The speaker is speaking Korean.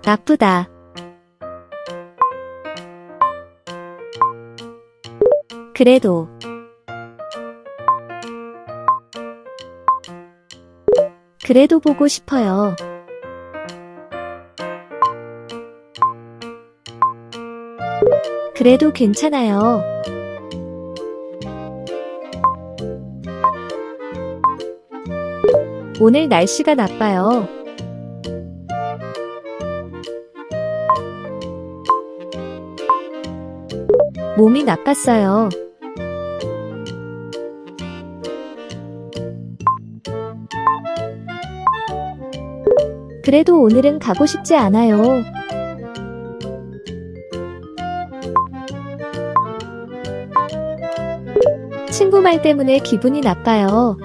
나쁘다. 그래도. 그래도 보고 싶어요. 그래도 괜찮아요. 오늘 날씨가 나빠요. 몸이 나빴어요. 그래도 오늘은 가고 싶지 않아요. 친구 말 때문에 기분이 나빠요.